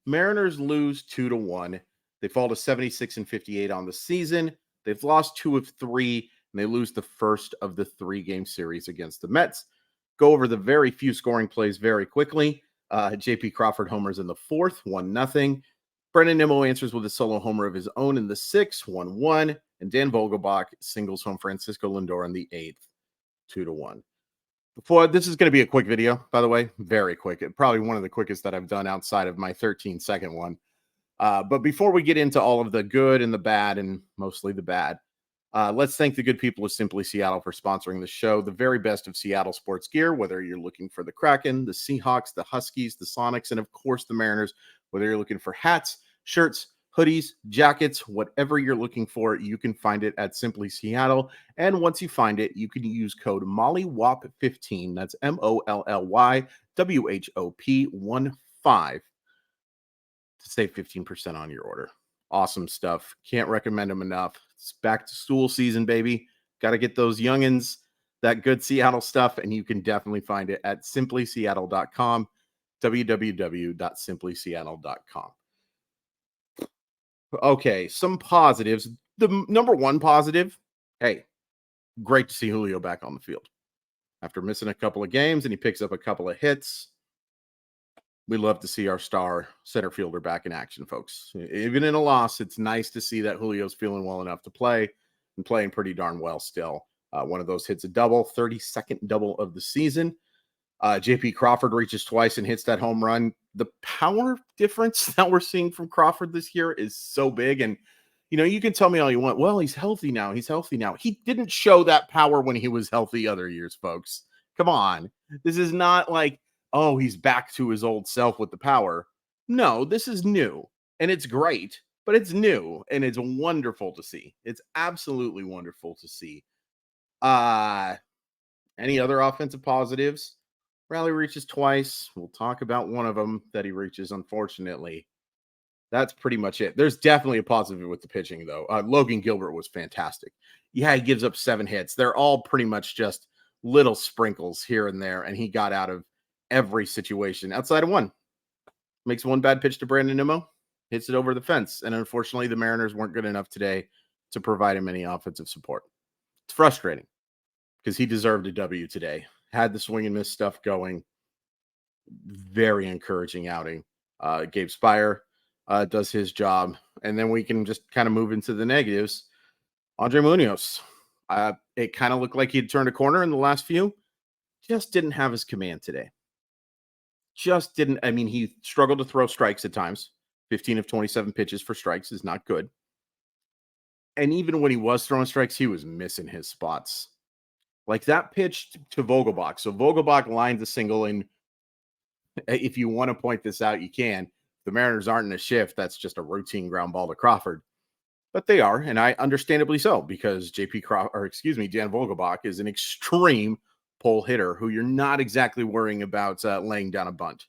Mariners lose 2-1. They fall to 76-58 on the season. They've lost 2 of 3, and they lose the first of the 3-game series against the Mets. Go over the very few scoring plays very quickly. J.P. Crawford homers in the 4th, 1-0. Brendan Nimmo answers with a solo homer of his own in the 6th, 1-1. And Dan Vogelbach singles home Francisco Lindor in the 8th, 2-1. Before this is going to be a quick video, by the way, very quick. Probably one of the quickest that I've done outside of my 13-second one. But before we get into all of the good and the bad, and mostly the bad, let's thank the good people of Simply Seattle for sponsoring the show. The very best of Seattle sports gear, whether you're looking for the Kraken, the Seahawks, the Huskies, the Sonics, and of course the Mariners, whether you're looking for hats, shirts, hoodies, jackets, whatever you're looking for, you can find it at Simply Seattle. And once you find it, you can use code MOLLYWOP15, that's MOLLYWHOP15, to save 15% on your order. Awesome stuff. Can't recommend them enough. It's back to school season, baby. Got to get those youngins that good Seattle stuff, and you can definitely find it at simplyseattle.com, www.simplyseattle.com. Okay, some positives. The number one positive, hey, great to see Julio back on the field. After missing a couple of games, and he picks up a couple of hits. We love to see our star center fielder back in action, folks. Even in a loss, it's nice to see that Julio's feeling well enough to play and playing pretty darn well still. One of those hits a double, 32nd double of the season. J.P. Crawford reaches twice and hits that home run. The power difference that we're seeing from Crawford this year is so big. And, you know, you can tell me all you want. Well, he's healthy now. He's healthy now. He didn't show that power when he was healthy other years, folks. Come on. This is not like, oh, he's back to his old self with the power. No, this is new. And it's great, but it's new. And it's wonderful to see. It's absolutely wonderful to see. Any other offensive positives? Rally reaches twice. We'll talk about one of them that he reaches, unfortunately. That's pretty much it. There's definitely a positive with the pitching, though. Logan Gilbert was fantastic. Yeah, he gives up 7 hits. They're all pretty much just little sprinkles here and there, and he got out of every situation outside of one. Makes one bad pitch to Brandon Nimmo, hits it over the fence, and unfortunately, the Mariners weren't good enough today to provide him any offensive support. It's frustrating because he deserved a W today. Had the swing and miss stuff going. Very encouraging outing. Gabe Spire does his job. And then we can just kind of move into the negatives. Andre Munoz. It kind of looked like he had turned a corner in the last few. Just didn't have his command today. Just didn't. I mean, he struggled to throw strikes at times. 15 of 27 pitches for strikes is not good. And even when he was throwing strikes, he was missing his spots. Like that pitch to Vogelbach. So Vogelbach lined the single in. If you want to point this out, you can. The Mariners aren't in a shift. That's just a routine ground ball to Crawford. But they are, and I understandably so, because Dan Vogelbach is an extreme pull hitter who you're not exactly worrying about laying down a bunt.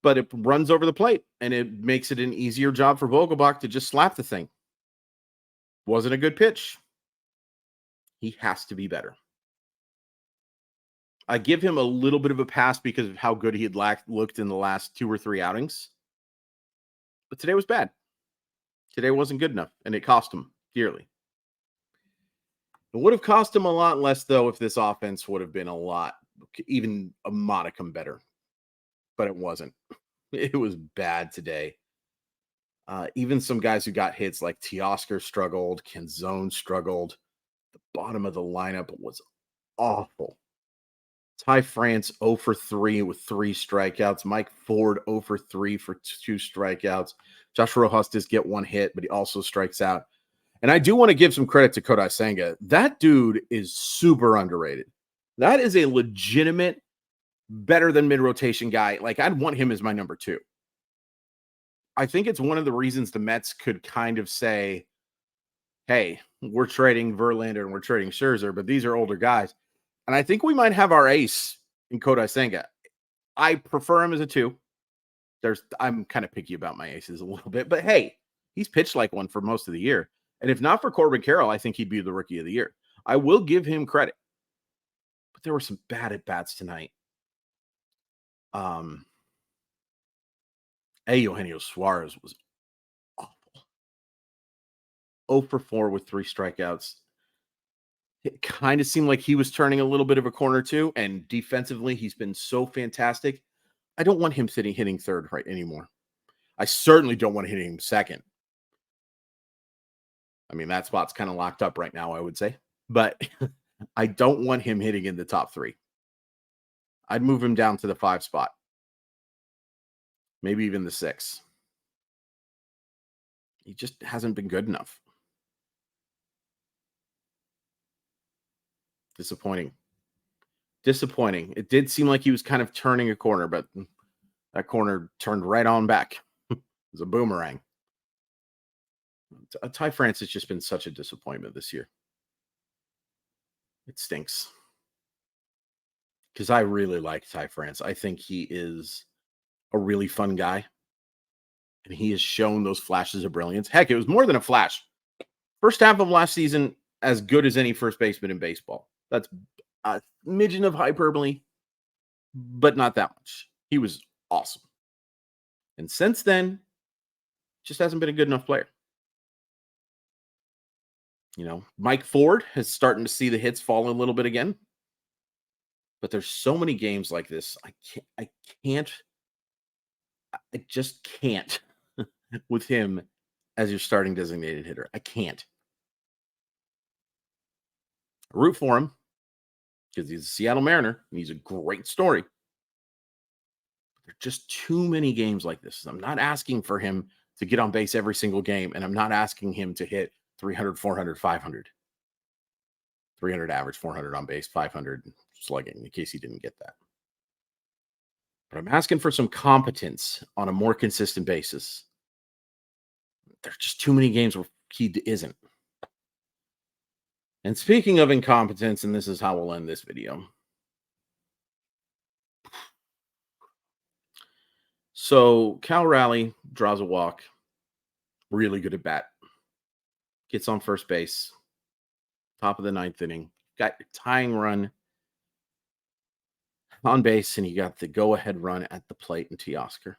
But it runs over the plate, and it makes it an easier job for Vogelbach to just slap the thing. Wasn't a good pitch. He has to be better. I give him a little bit of a pass because of how good he had looked in the last 2 or 3 outings. But today was bad. Today wasn't good enough, and it cost him dearly. It would have cost him a lot less, though, if this offense would have been even a modicum better. But it wasn't. It was bad today. Even some guys who got hits like Teoscar struggled, Canzone struggled. The bottom of the lineup was awful. Ty France 0 for 3 with 3 strikeouts. Mike Ford 0 for 3 for 2 strikeouts. Josh Rojas does get 1 hit, but he also strikes out. And I do want to give some credit to Kodai Senga. That dude is super underrated. That is a legitimate, better than mid-rotation guy. Like, I'd want him as my number 2. I think it's one of the reasons the Mets could kind of say, hey, we're trading Verlander and we're trading Scherzer, but these are older guys. And I think we might have our ace in Kodai Senga. I prefer him as a 2. I'm kind of picky about my aces a little bit, but hey, he's pitched like one for most of the year. And if not for Corbin Carroll, I think he'd be the rookie of the year. I will give him credit. But there were some bad at-bats tonight. Eugenio Suarez was awful. 0 for 4 with 3 strikeouts. It kind of seemed like he was turning a little bit of a corner too, and defensively, he's been so fantastic. I don't want him hitting third right anymore. I certainly don't want him hitting second. I mean, that spot's kind of locked up right now, I would say. But I don't want him hitting in the top 3. I'd move him down to the 5 spot. Maybe even the 6. He just hasn't been good enough. Disappointing. Disappointing. It did seem like he was kind of turning a corner, but that corner turned right on back. It was a boomerang. Ty France has just been such a disappointment this year. It stinks. Because I really like Ty France. I think he is a really fun guy. And he has shown those flashes of brilliance. Heck, it was more than a flash. First half of last season, as good as any first baseman in baseball. That's a midget of hyperbole, but not that much. He was awesome. And since then, just hasn't been a good enough player. You know, Mike Ford is starting to see the hits fall a little bit again. But there's so many games like this. I just can't with him as your starting designated hitter. I can't. I root for him because he's a Seattle Mariner and he's a great story. There are just too many games like this. I'm not asking for him to get on base every single game, and I'm not asking him to hit 300, 400, 500. 300 average, 400 on base, 500 slugging, in case he didn't get that. But I'm asking for some competence on a more consistent basis. There's just too many games where he isn't. And speaking of incompetence, and this is how we'll end this video. So Cal Raleigh draws a walk. Really good at bat. Gets on first base. Top of the 9th inning. Got your tying run on base, and you got the go-ahead run at the plate in Teoscar.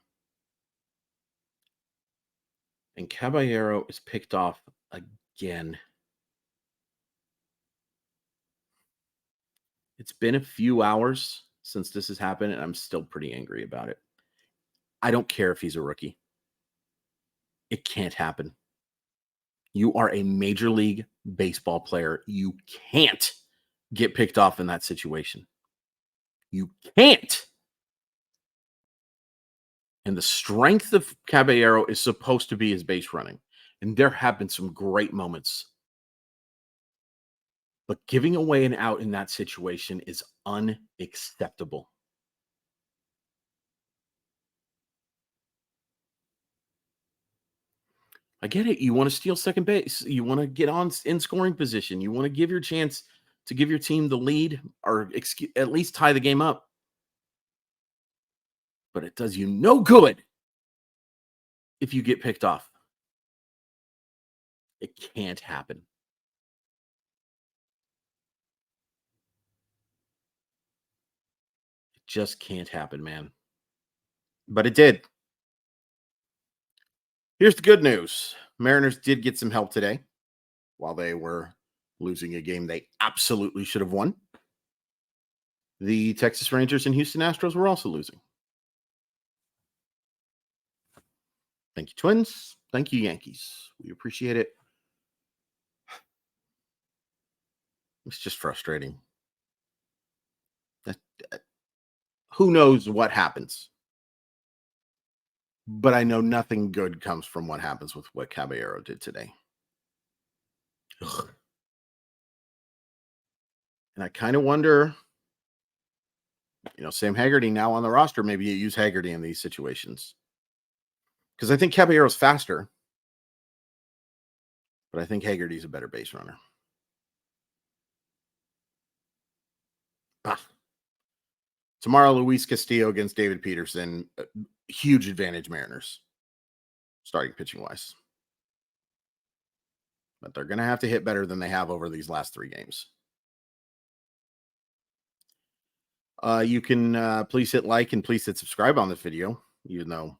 And Caballero is picked off again. It's been a few hours since this has happened, and I'm still pretty angry about it. I don't care if he's a rookie. It can't happen. You are a Major League Baseball player. You can't get picked off in that situation. You can't. And the strength of Caballero is supposed to be his base running. And there have been some great moments. But giving away an out in that situation is unacceptable. I get it. You want to steal second base. You want to get on in scoring position. You want to give your chance to give your team the lead or at least tie the game up. But it does you no good if you get picked off. It can't happen. It just can't happen, man. But it did. Here's the good news. Mariners did get some help today while they were losing a game they absolutely should have won. The Texas Rangers and Houston Astros were also losing. Thank you, Twins. Thank you, Yankees. We appreciate it. It's just frustrating. Who knows what happens? But I know nothing good comes from what happens with what Caballero did today. Ugh. And I kind of wonder, Sam Haggerty now on the roster, maybe you use Haggerty in these situations. Because I think Caballero's faster. But I think Haggerty's a better base runner. Tomorrow, Luis Castillo against David Peterson. Huge advantage, Mariners. Starting pitching wise. But they're going to have to hit better than they have over these last 3 games. You can please hit like and please hit subscribe on this video, even though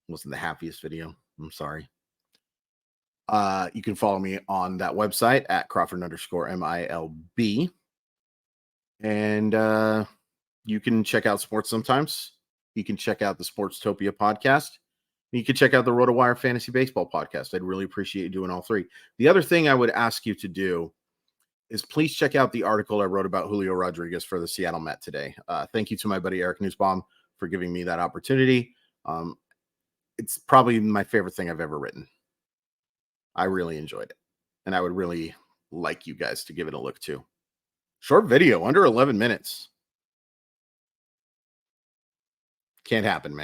Wasn't the happiest video. I'm sorry. You can follow me on that website at Crawford_MILB. And you can check out sports sometimes. You can check out the Sportstopia podcast. You can check out the RotoWire Fantasy Baseball podcast. I'd really appreciate you doing all three. The other thing I would ask you to do is please check out the article I wrote about Julio Rodriguez for the Seattle Met today. Thank you to my buddy Eric Nussbaum for giving me that opportunity. It's probably my favorite thing I've ever written. I really enjoyed it, and I would really like you guys to give it a look too. Short video, under 11 minutes. Can't happen, man.